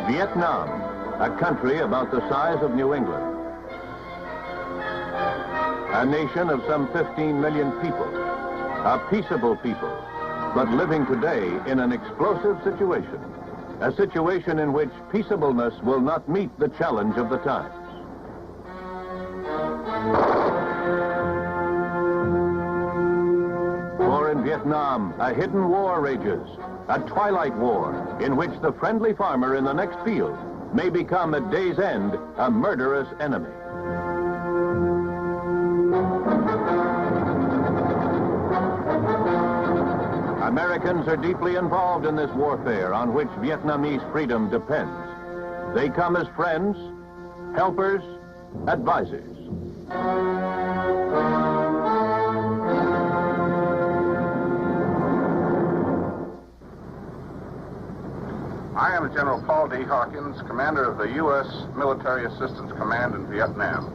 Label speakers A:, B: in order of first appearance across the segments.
A: Vietnam, a country about the size of New England. A nation of some 15 million people, a peaceable people, but living today in an explosive situation, a situation in which peaceableness will not meet the challenge of the times. For in Vietnam, a hidden war rages, a twilight war in which the friendly farmer in the next field may become at day's end a murderous enemy. Americans are deeply involved in this warfare on which Vietnamese freedom depends. They come as friends, helpers, advisors.
B: I am General Paul D. Hawkins, commander of the U.S. Military Assistance Command in Vietnam.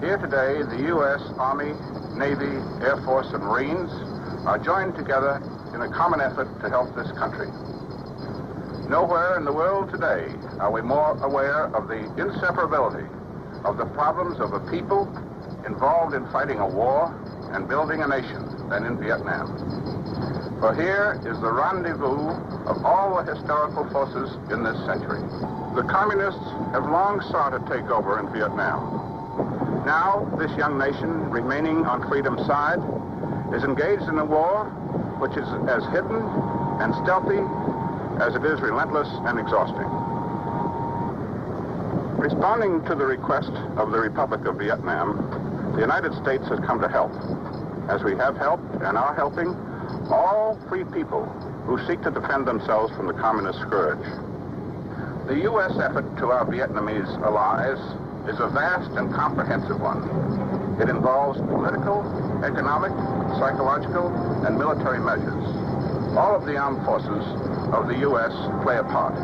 B: Here today, the U.S. Army, Navy, Air Force, and Marines are joined together in a common effort to help this country. Nowhere in the world today are we more aware of the inseparability of the problems of a people involved in fighting a war and building a nation than in Vietnam. For here is the rendezvous of all the historical forces in this century. The communists have long sought to take over in Vietnam. Now, this young nation, remaining on freedom's side, is engaged in a war which is as hidden and stealthy as it is relentless and exhausting. Responding to the request of the Republic of Vietnam, the United States has come to help, as we have helped and are helping all free people who seek to defend themselves from the communist scourge. The U.S. effort to our Vietnamese allies is a vast and comprehensive one. It involves political, economic, psychological, and military measures. All of the armed forces of the U.S. play a part.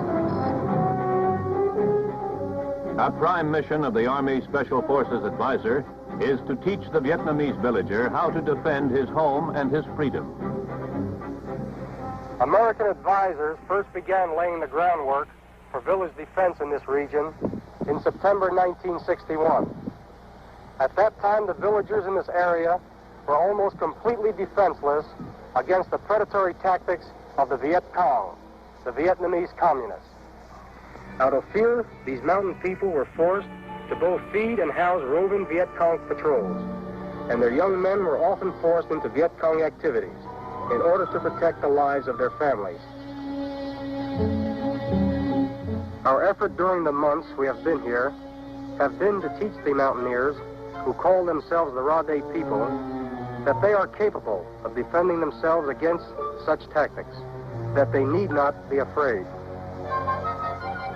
A: A prime mission of the Army Special Forces Advisor is to teach the Vietnamese villager how to defend his home and his freedom.
C: American advisors first began laying the groundwork for village defense in this region in September 1961. At that time, the villagers in this area were almost completely defenseless against the predatory tactics of the Viet Cong, the Vietnamese communists. Out of fear, these mountain people were forced to both feed and house roving Viet Cong patrols, and their young men were often forced into Viet Cong activities in order to protect the lives of their families. Our effort during the months we have been here have been to teach the mountaineers who call themselves the Ra Day people that they are capable of defending themselves against such tactics, that they need not be afraid.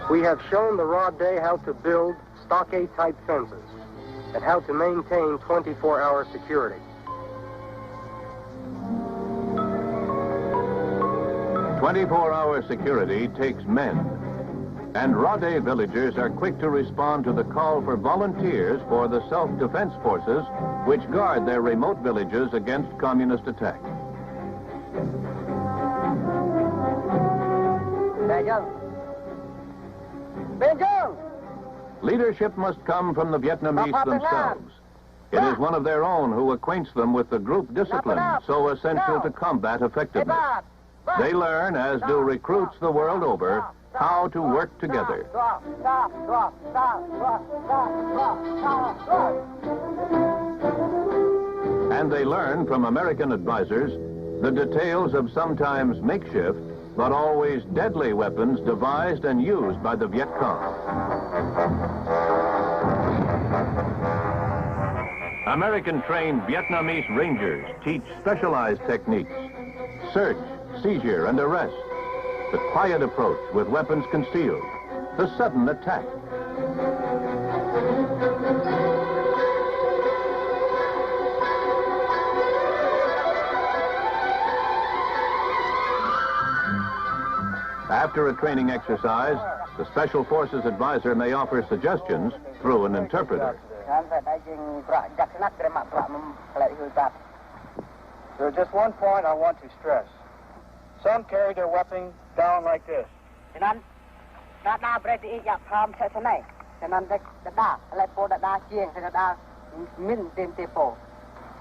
C: We have shown the Ra Day how to build stockade-type fences and how to maintain 24-hour security.
A: 24-hour security takes men, and Ra Day villagers are quick to respond to the call for volunteers for the self-defense forces which guard their remote villages against communist attack. Leadership must come from the Vietnamese themselves. It is one of their own who acquaints them with the group discipline so essential to combat effectiveness. They learn, as do recruits the world over, how to work together. And they learn from American advisors the details of sometimes makeshift, but always deadly weapons devised and used by the Viet Cong. American-trained Vietnamese Rangers teach specialized techniques: search, seizure, and arrest, the quiet approach with weapons concealed, the sudden attack. After a training exercise, the Special Forces advisor may offer suggestions through an interpreter.
C: There's just one point I want to stress. Some carry their weapon down like this.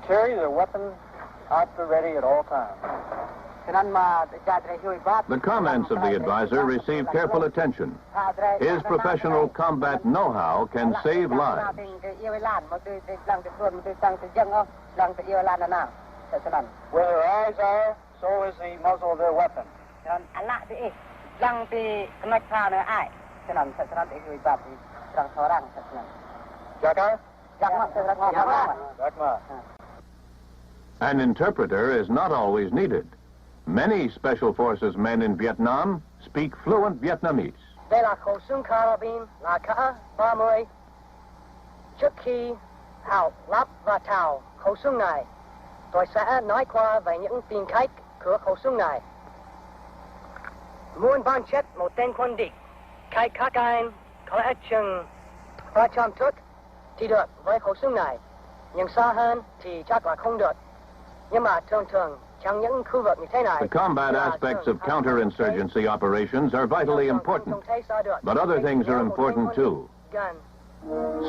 C: Carry their weapon out the ready at all times.
A: The comments of the advisor receive careful attention. His professional combat know-how can save lives.
C: Where their eyes are, so is the muzzle of their weapon. Jakar? Jakma.
A: An interpreter is not always needed. Many Special Forces men in Vietnam speak fluent Vietnamese.
D: Đây là khẩu súng carabine là K-30. Trước khi Hảo lắp và thảo khẩu súng này, tôi sẽ nói qua về những tính cách của khẩu súng này. Muốn bắn chết một tên quân địch, các anh có lẽ chừng 300 thước thì được với khẩu súng này, nhưng xa hơn thì chắc là không được. Nhưng mà thường thường trong những khu vực như thế này,
A: The combat aspects of counterinsurgency operations are vitally important, but other things are important too.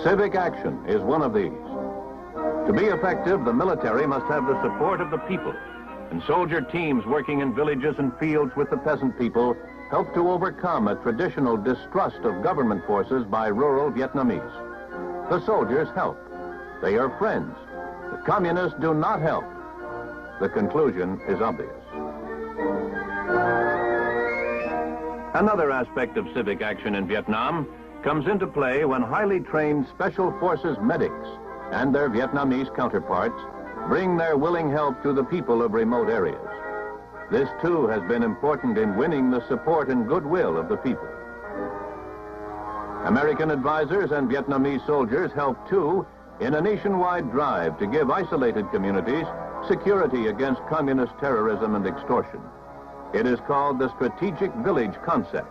A: Civic action is one of these. To be effective, the military must have the support of the people, and soldier teams working in villages and fields with the peasant people help to overcome a traditional distrust of government forces by rural Vietnamese. The soldiers help. They are friends. The communists do not help. The conclusion is obvious. Another aspect of civic action in Vietnam comes into play when highly trained Special Forces medics and their Vietnamese counterparts bring their willing help to the people of remote areas. This too has been important in winning the support and goodwill of the people. American advisors and Vietnamese soldiers help too in a nationwide drive to give isolated communities security against communist terrorism and extortion. It is called the strategic village concept.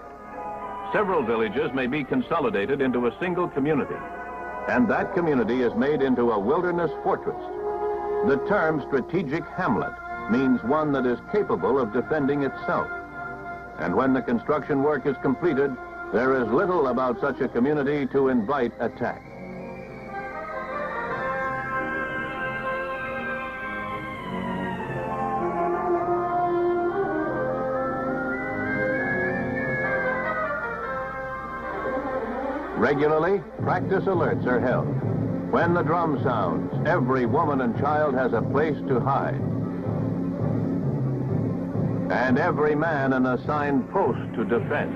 A: Several villages may be consolidated into a single community, and that community is made into a wilderness fortress. The term strategic hamlet means one that is capable of defending itself. And when the construction work is completed, there is little about such a community to invite attack. Regularly, practice alerts are held. When the drum sounds, every woman and child has a place to hide. And every man an assigned post to defend.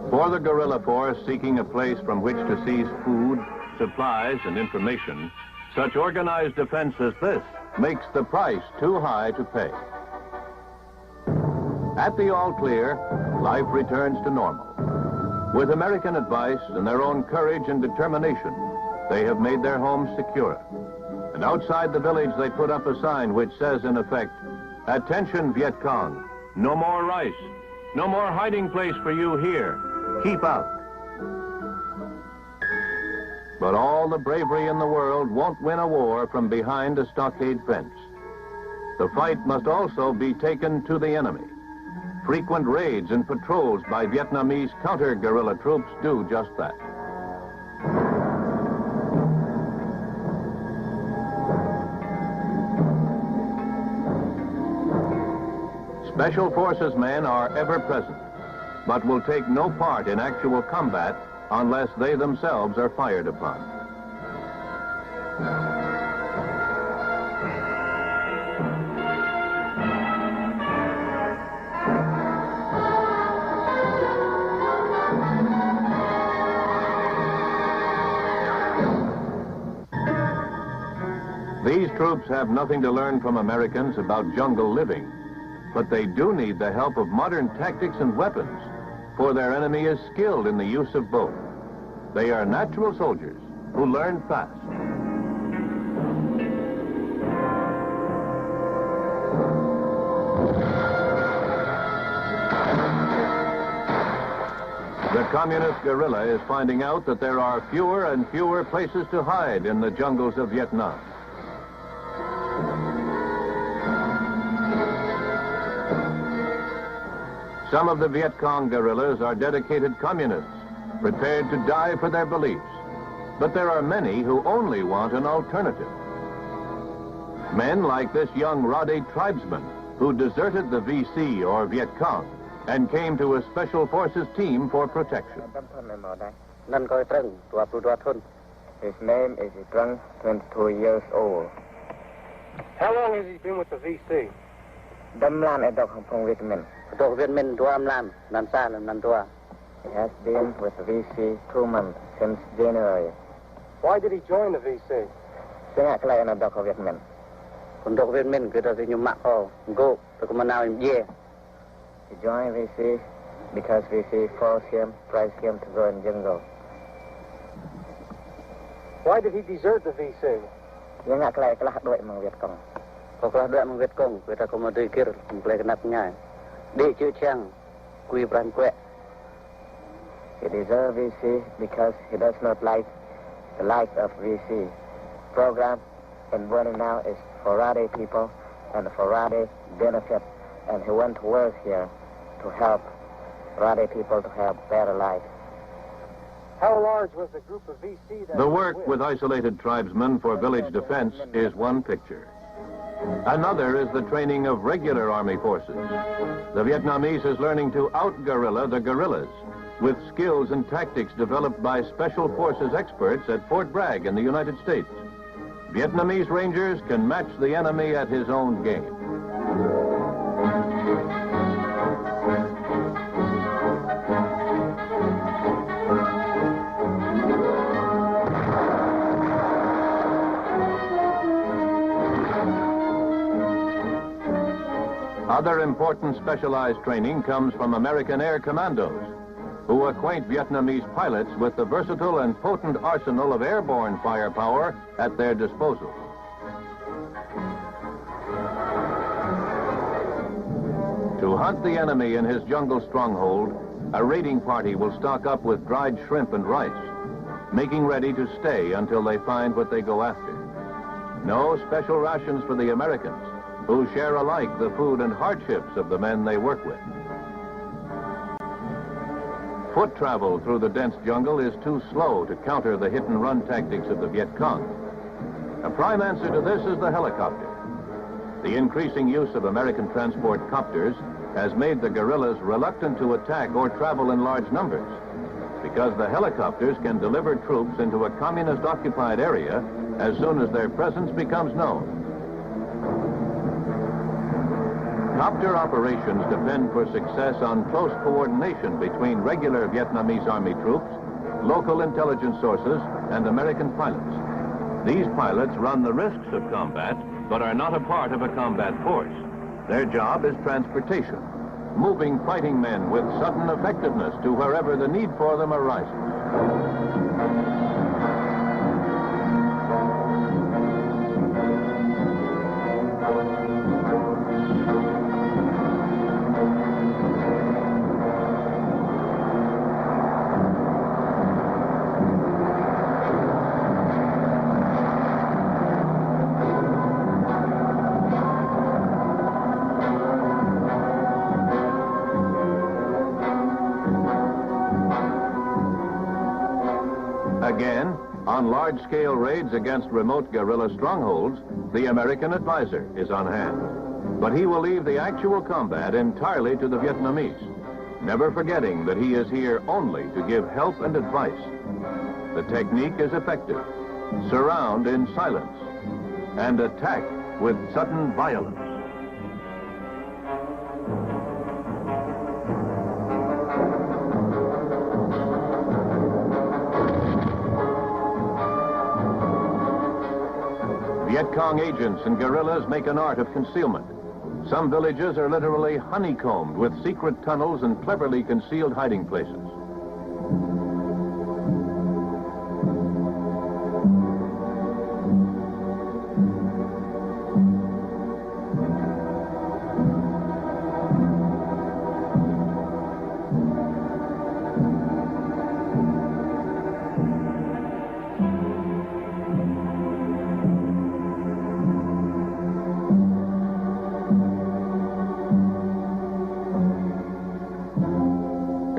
A: For the guerrilla force seeking a place from which to seize food, supplies, and information, such organized defense as this makes the price too high to pay. At the All Clear, life returns to normal. With American advice and their own courage and determination, they have made their homes secure. And outside the village, they put up a sign which says, in effect, "Attention, Viet Cong, no more rice, no more hiding place for you here. Keep out." But all the bravery in the world won't win a war from behind a stockade fence. The fight must also be taken to the enemy. Frequent raids and patrols by Vietnamese counter-guerrilla troops do just that. Special Forces men are ever present, but will take no part in actual combat unless they themselves are fired upon. These troops have nothing to learn from Americans about jungle living, but they do need the help of modern tactics and weapons, for their enemy is skilled in the use of both. They are natural soldiers who learn fast. The communist guerrilla is finding out that there are fewer and fewer places to hide in the jungles of Vietnam. Some of the Viet Cong guerrillas are dedicated communists, prepared to die for their beliefs. But there are many who only want an alternative. Men like this young Roddy tribesman who deserted the VC or Viet Cong and came to a special forces team for protection.
E: His name is Trung, 22 years old.
C: How long has he been with the VC?
E: Đâm lan ở độc phòng Việt Minh.
D: Độc Việt Minh đua am lan, nan xa nan đua.
E: He has been with the VC 2 months since January.
C: Why did he join the VC?
E: Sinh ngạc lại ở độc Việt Minh.
D: Còn Độc Việt Minh cứ tới nhung mạ ho, go, tôi có mà nào yeah.
E: He joined VC because VC forced him, pressed him to go in jungle.
C: Why did he desert the VC?
E: Dia ngạc lại kelah đội mang Viet Cong.
D: Có kelah đội mang Viet Cong, người ta có mà đi kia, mulai kenap nhai. Đi chữ chang, quy brand quẹ.
E: He deserted VC because he does not like the life of VC. Program in Buenos now is for Rade people and for Rade benefit, and he went to work here to help Rade people to have better life.
C: How large was the group of VC that
A: The work with isolated tribesmen for village defense is one picture. Another is the training of regular army forces. The Vietnamese is learning to out-guerrilla the guerrillas with skills and tactics developed by special forces experts at Fort Bragg in the United States. Vietnamese Rangers can match the enemy at his own game. Other important specialized training comes from American Air Commandos, who acquaint Vietnamese pilots with the versatile and potent arsenal of airborne firepower at their disposal. To hunt the enemy in his jungle stronghold, a raiding party will stock up with dried shrimp and rice, making ready to stay until they find what they go after. No special rations for the Americans, who share alike the food and hardships of the men they work with. Foot travel through the dense jungle is too slow to counter the hit-and-run tactics of the Viet Cong. A prime answer to this is the helicopter. The increasing use of American transport copters has made the guerrillas reluctant to attack or travel in large numbers, because the helicopters can deliver troops into a communist-occupied area as soon as their presence becomes known. Copter operations depend for success on close coordination between regular Vietnamese Army troops, local intelligence sources, and American pilots. These pilots run the risks of combat, but are not a part of a combat force. Their job is transportation, moving fighting men with sudden effectiveness to wherever the need for them arises. Again, on large-scale raids against remote guerrilla strongholds, the American advisor is on hand. But he will leave the actual combat entirely to the Vietnamese, never forgetting that he is here only to give help and advice. The technique is effective. Surround in silence and attack with sudden violence. Viet Cong agents and guerrillas make an art of concealment. Some villages are literally honeycombed with secret tunnels and cleverly concealed hiding places.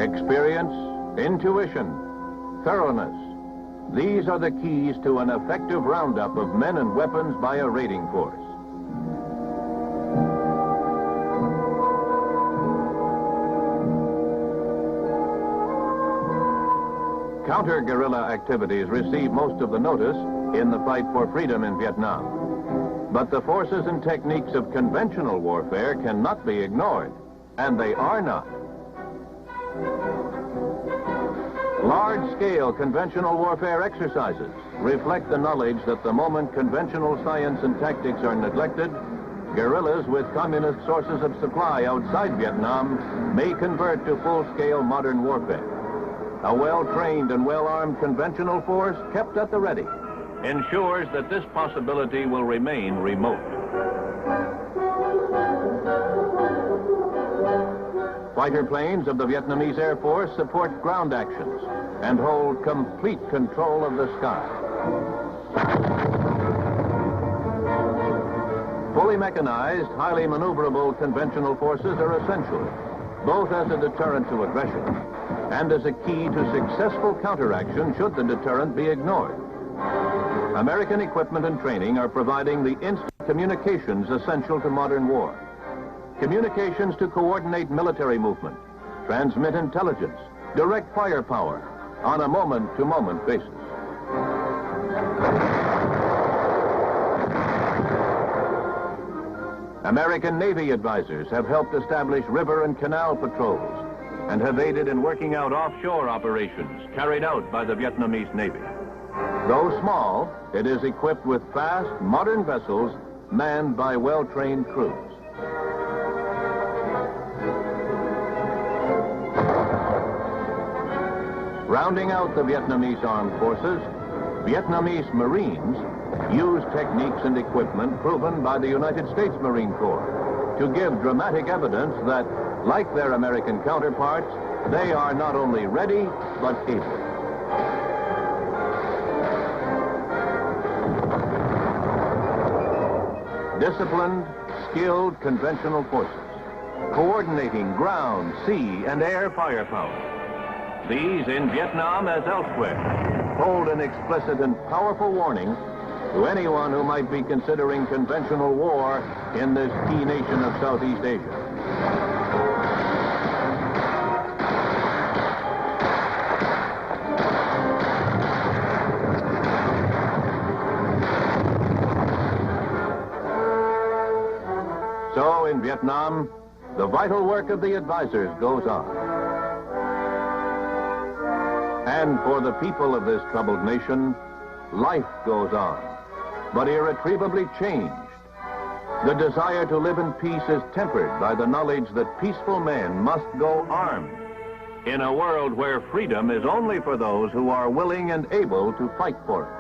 A: Experience, intuition, thoroughness. These are the keys to an effective roundup of men and weapons by a raiding force. Counter-guerrilla activities receive most of the notice in the fight for freedom in Vietnam. But the forces and techniques of conventional warfare cannot be ignored, and they are not. Large-scale conventional warfare exercises reflect the knowledge that the moment conventional science and tactics are neglected, guerrillas with communist sources of supply outside Vietnam may convert to full-scale modern warfare. A well-trained and well-armed conventional force kept at the ready ensures that this possibility will remain remote. Fighter planes of the Vietnamese Air Force support ground actions and hold complete control of the sky. Fully mechanized, highly maneuverable conventional forces are essential, both as a deterrent to aggression and as a key to successful counteraction should the deterrent be ignored. American equipment and training are providing the instant communications essential to modern war. Communications to coordinate military movement, transmit intelligence, direct firepower on a moment-to-moment basis. American Navy advisors have helped establish river and canal patrols and have aided in working out offshore operations carried out by the Vietnamese Navy. Though small, it is equipped with fast, modern vessels manned by well-trained crews. Rounding out the Vietnamese armed forces, Vietnamese Marines use techniques and equipment proven by the United States Marine Corps to give dramatic evidence that, like their American counterparts, they are not only ready, but able. Disciplined, skilled conventional forces, coordinating ground, sea, and air firepower. These, in Vietnam as elsewhere, hold an explicit and powerful warning to anyone who might be considering conventional war in this key nation of Southeast Asia. So, in Vietnam, the vital work of the advisors goes on. And for the people of this troubled nation, life goes on, but irretrievably changed. The desire to live in peace is tempered by the knowledge that peaceful men must go armed in a world where freedom is only for those who are willing and able to fight for it.